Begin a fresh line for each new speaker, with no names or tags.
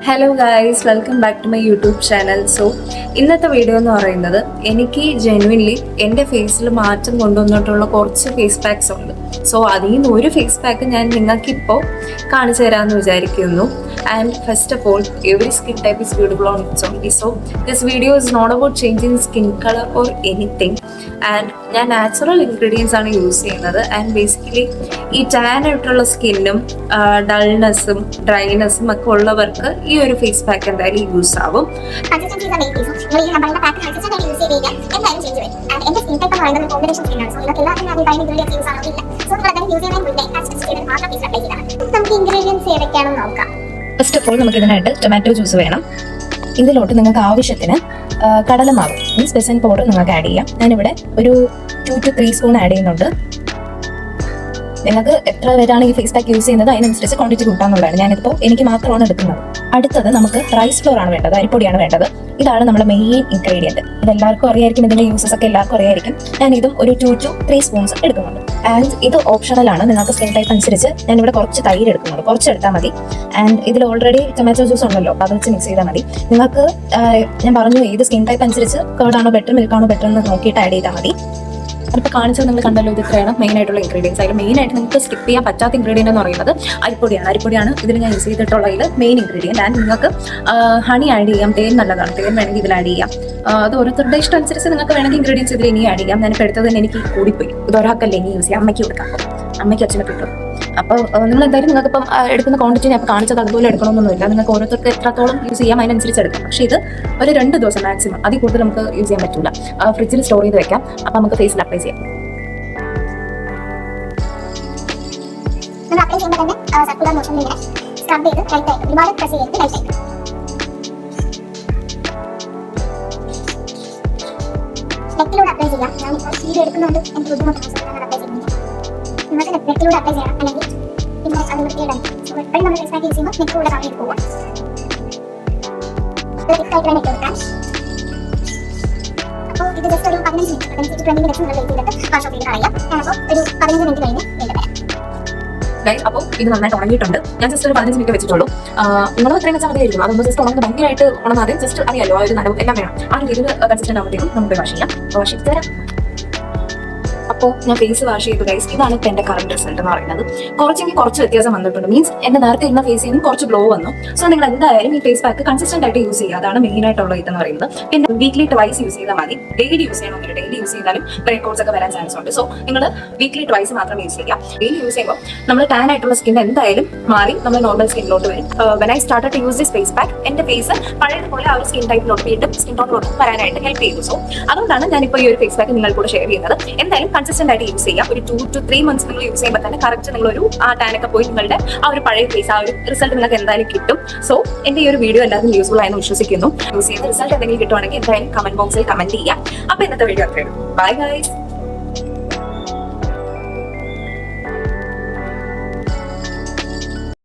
Hello guys, welcome back to my YouTube channel. So ഇന്നത്തെ video എന്ന് പറയുന്നത് എനിക്ക് ജെനുവിൻലി എൻ്റെ ഫേസിൽ മാറ്റം കൊണ്ടുവന്നിട്ടുള്ള കുറച്ച് ഫേസ് പാക്സ് ഉണ്ട്. സോ അതിൽ നിന്ന് ഒരു ഫേസ് പാക്ക് ഞാൻ നിങ്ങൾക്കിപ്പോൾ കാണിച്ചു തരാമെന്ന് വിചാരിക്കുന്നു. And first of all, every skin type is beautiful on its own. So this video is not about changing skin colour or anything. And ഞാൻ നാച്ചുറൽ ഇൻഗ്രീഡിയൻസ് ആണ് യൂസ് ചെയ്യുന്നത്. ആൻഡ് ബേസിക്കലി ഈ tan ആയിട്ടുള്ള സ്കിന്നും ഡൾനെസ്സും ഡ്രൈനെസ്സും ഒക്കെ ഉള്ളവർക്ക് ഈ ഒരു ഫേസ് പാക്ക് എന്തായാലും യൂസ് ആവും. ഫസ്റ്റ് ഓഫ് ഓൾ നമുക്ക് ഇതിനായിട്ട് ടൊമാറ്റോ ജ്യൂസ് വേണം. ഇതിലോട്ട് നിങ്ങൾക്ക് ആവശ്യത്തിന് കടലമാവ് മീൻസ് ബെസൻ പൗഡർ നിങ്ങൾക്ക് ആഡ് ചെയ്യാം. ഞാനിവിടെ ഒരു 2 to 3 സ്പൂൺ ആഡ് ചെയ്യുന്നുണ്ട്. നിങ്ങൾക്ക് എത്ര പേരാണ് ഈ ഫേസ് പാക്ക് യൂസ് ചെയ്യുന്നത് അതിനനുസരിച്ച് ക്വാണ്ടിറ്റി കൂട്ടാന്നുള്ളതാണ്. ഞാനിപ്പോൾ എനിക്ക് മാത്രമാണ് എടുക്കുന്നത്. അടുത്തത് നമുക്ക് റൈസ് ഫ്ലോർ ആണ് വേണ്ടത്, അരിപ്പൊടിയാണ് വേണ്ടത്. ഇതാണ് നമ്മുടെ മെയിൻ ഇൻഗ്രീഡിയൻറ്റ്. ഇതെല്ലാവർക്കും അറിയായിരിക്കും, ഇതിൻ്റെ യൂസസ് ഒക്കെ എല്ലാവർക്കും അറിയായിരിക്കും. ഞാൻ ഇതും ഒരു 2 to 3 സ്പൂൺസ് എടുക്കുന്നുണ്ട്. ആൻഡ് ഇത് ഓപ്ഷണലാണ്, നിങ്ങൾക്ക് സ്കിൻ ടൈപ്പ് അനുസരിച്ച് ഞാനിവിടെ കുറച്ച് തൈര് എടുക്കുന്നുണ്ട്, കുറച്ച് എടുത്താൽ മതി. ആൻഡ് ഇതിൽ ഓൾറെഡി ടൊമാറ്റോ ജ്യൂസ് ഉണ്ടല്ലോ, അത് വെച്ച് മിക്സ് ചെയ്താൽ മതി. നിങ്ങൾക്ക് ഞാൻ പറഞ്ഞു ഏത് സ്കിൻ ടൈപ്പ് അനുസരിച്ച് കേർഡാണോ ബെറ്റർ മിൽക്കാണോ ബെറ്റർ എന്ന് നോക്കിയിട്ട് ആഡ് ചെയ്താൽ മതി. അതിപ്പോൾ കാണിച്ചത് നിങ്ങൾ കണ്ടല്ലോ, ഇത് ഇത്രയാണ് മെയിൻ ആയിട്ടുള്ള ഇൻഗ്രീഡിയൻസ്. അതിൽ മെയിനായിട്ട് നിങ്ങൾക്ക് സ്കിപ്പ് ചെയ്യാൻ പറ്റാത്ത ഇൻഗ്രീഡിയൻ്റ് എന്ന് പറയുന്നത് അരിപ്പൊടിയാണ് ഇതിൽ ഞാൻ യൂസ് ചെയ്തിട്ടുള്ളതിൽ മെയിൻ ഇൻഗ്രീഡിയൻറ്റ്. ആൻഡ് നിങ്ങൾക്ക് ഹണി ആഡ് ചെയ്യാം, തേൻ നല്ലതാണ്, തേൻ വേണമെങ്കിൽ ഇതിൽ ആഡ് ചെയ്യാം. അത് ഓരോരുത്തരുടെ ഇഷ്ടം അനുസരിച്ച് നിങ്ങൾക്ക് വേണമെങ്കിൽ ഇൻഗ്രീഡിയൻസ് ഇതിൽ ഇനി ആഡ് ചെയ്യാം. ഞാനിപ്പോൾ എടുത്തത് തന്നെ എനിക്ക് കൂടിപ്പോയി, ഇത് ഒരാൾക്കല്ലേ ഇനി യൂസ് ചെയ്യാം, അമ്മയ്ക്ക് കൊടുക്കാം, അമ്മയ്ക്ക് അച്ഛനൊക്കെ കിട്ടും. അപ്പോൾ നിങ്ങൾ എന്തായാലും നിങ്ങൾക്കിപ്പം എടുക്കുന്ന ക്വാണ്ടിറ്റി ഞാൻ ഇപ്പോൾ കാണിച്ചത് അതുപോലെ എടുക്കണമെന്നൊന്നുമില്ല. നിങ്ങൾക്ക് ഓരോരുത്തർക്ക് എത്രത്തോളം യൂസ് ചെയ്യാം അതിനനുസരിച്ച് എടുക്കാം. പക്ഷേ ഇത് ഒരു 2 ദിവസം മാക്സിമം, അതിൽ കൂടുതൽ നമുക്ക് യൂസ് ചെയ്യാൻ പറ്റില്ല. ഫ്രിഡ്ജിൽ സ്റ്റോർ ചെയ്ത് വെക്കാം. അപ്പോൾ നമുക്ക് ഫേസിൽ അപ്ലൈ ചെയ്യാം.
അപ്ലൈ ചെയ്യുമ്പോൾ തന്നെ സർക്കുലർ മോഷൻ ഇങ്ങനെ സ്ക്രബ് ചെയ്ത് ലൈറ്റ് ആയിട്ട് ഒരുപാട് പ്രസ് ചെയ്ത് ലൈറ്റ് ആയിട്ട് നെക്കിലൂടെ അപ്ലൈ ചെയ്യാം. ഞാൻ വീഡിയോ എടുക്കുന്നുണ്ട്, എനിക്ക് ബുദ്ധിമുട്ടാണ്, ഞാൻ അപ്ലൈ ചെയ്യുന്നത്. നിങ്ങൾക്ക് നെക്കിലൂടെ അപ്ലൈ ചെയ്യണം, അല്ലെങ്കിൽ പിന്നെ അത് വൃത്തിയിടാൻ. സോ എപ്പോഴും നമ്മൾ ഫേസ് പാക്ക് യൂസ് ചെയ്യുമ്പോൾ നെക്കിലൂടെ കറങ്ങി പോകാം. തിക്കായിട്ട് വേണം ഇട്ട് കൊടുക്കാൻ. അപ്പോൾ ഇത് ജസ്റ്റ് ഒരു 15 മിനിറ്റ് 20 മിനിറ്റ്സ് നിങ്ങൾ വെയിറ്റ് ചെയ്തിട്ട് വാഷ് ഓഫ് ചെയ്ത് കളയാം. ഞാനപ്പോൾ ഒരു 15 മിനിറ്റ് കഴിഞ്ഞ് വീണ്ടും വരാം.
അപ്പോൾ ഇത് നന്നായിട്ട് ഉണങ്ങിയിട്ടുണ്ട്. ഞാൻ ജസ്റ്റ് ഒരു 15 മിനിറ്റ് വെച്ചിട്ടുള്ളൂ. നിങ്ങൾ അത്രയും വെച്ചാൽ മതിയായിരിക്കും. അതൊന്ന് ജസ്റ്റ് ഉണങ്ങി ഭയങ്കരമായിട്ട് ഉണങ്ങാതെ ജസ്റ്റ് അറിയാലോ, ആ ഒരു നനവ് എല്ലാം വേണം. ആ ഒരു രീതിയിൽ കൺസിസ്റ്റന്റ് ആകുമ്പോഴത്തേക്കും നമുക്ക് വാഷ് ചെയ്യാം. വാഷ് ചെയ്ത് തരാം. അപ്പോൾ ഞാൻ ഫേസ് വാഷ് ചെയ്തു ഗൈസ്. ഇതാണ് ഇപ്പോൾ എൻ്റെ കറന്റ് റിസൾട്ട് എന്ന് പറയുന്നത്. കുറച്ച് വ്യത്യാസം വന്നിട്ടുണ്ട്. മീൻസ് എൻ്റെ നേരത്തെ ഇരുന്ന ഫേസിൽ നിന്ന് കുറച്ച് ഗ്ലോ വന്നു. സോ നിങ്ങൾ എന്തായാലും ഈ ഫേസ് പാക്ക് കൺസിസ്റ്റന്റ് ആയിട്ട് യൂസ് ചെയ്യുക, അതാണ് മെയിൻ ആയിട്ടുള്ള ഇതെന്ന് പറയുന്നത്. പിന്നെ വീക്ക്ലി ട്വൈസ് യൂസ് ചെയ്താൽ മതി. ഡെയിലി യൂസ് ചെയ്യണമെന്നില്ല, ഡെയിലി യൂസ് ചെയ്താലും ബ്രേക്ക് ഔട്ട്സ് ഒക്കെ വരാൻ ചാൻസ് ഉണ്ട്. സോ നിങ്ങൾ വീക്ക്ലി ട്വൈസ് മാത്രം യൂസ് ചെയ്യുക. ഡെയിലി യൂസ് ചെയ്യുമ്പോൾ നമ്മൾ ടാൻ ആയിട്ടുള്ള സ്കിൻ എന്തായാലും മാറി നമ്മൾ നോർമൽ സ്കിന്നിലോട്ട് വരും. When I started to use this face pack, എൻ്റെ ഫേസ് പഴയതുപോലെ ആ ഒരു സ്കിൻ ടൈപ്പിലോട്ട് വീണ്ടും സ്കിൻ ടോണിലോട്ട് വരാനായിട്ട് ഹെൽപ്പ് ചെയ്തു. സോ അതുകൊണ്ടാണ് ഞാനിപ്പോൾ ഈ ഒരു ഫേസ് പാക്ക് നിങ്ങൾ കൂടെ ഷെയർ ചെയ്യുന്നത്. എന്തായാലും കൺസിസ്റ്റന്റ് ആയിട്ട് യൂസ് ചെയ്യാം. ഒരു 2 to 3 months നിങ്ങൾ യൂസ് ചെയ്യുമ്പോൾ തന്നെ കറക്റ്റ് നിങ്ങളൊരു ആ ടാനൊക്കെ പോയി നിങ്ങളുടെ ആ ഒരു പഴയ ഫേസ് ആ ഒരു റിസൾട്ട് നിങ്ങൾക്ക് എന്തായാലും കിട്ടും. സോ എൻ്റെ ഈ ഒരു വീഡിയോ എല്ലാവരും യൂസ്ഫുൾ ആയെന്ന് വിശ്വസിക്കുന്നു. യൂസ് ചെയ്യുന്ന റിസൾട്ട് എന്തെങ്കിലും കിട്ടുവാണെങ്കിൽ എന്തായാലും കമന്റ് ബോക്സിൽ കമന്റ് ചെയ്യാം. അപ്പോൾ ഇന്നത്തെ വീഡിയോ അത്രയും. Bye guys.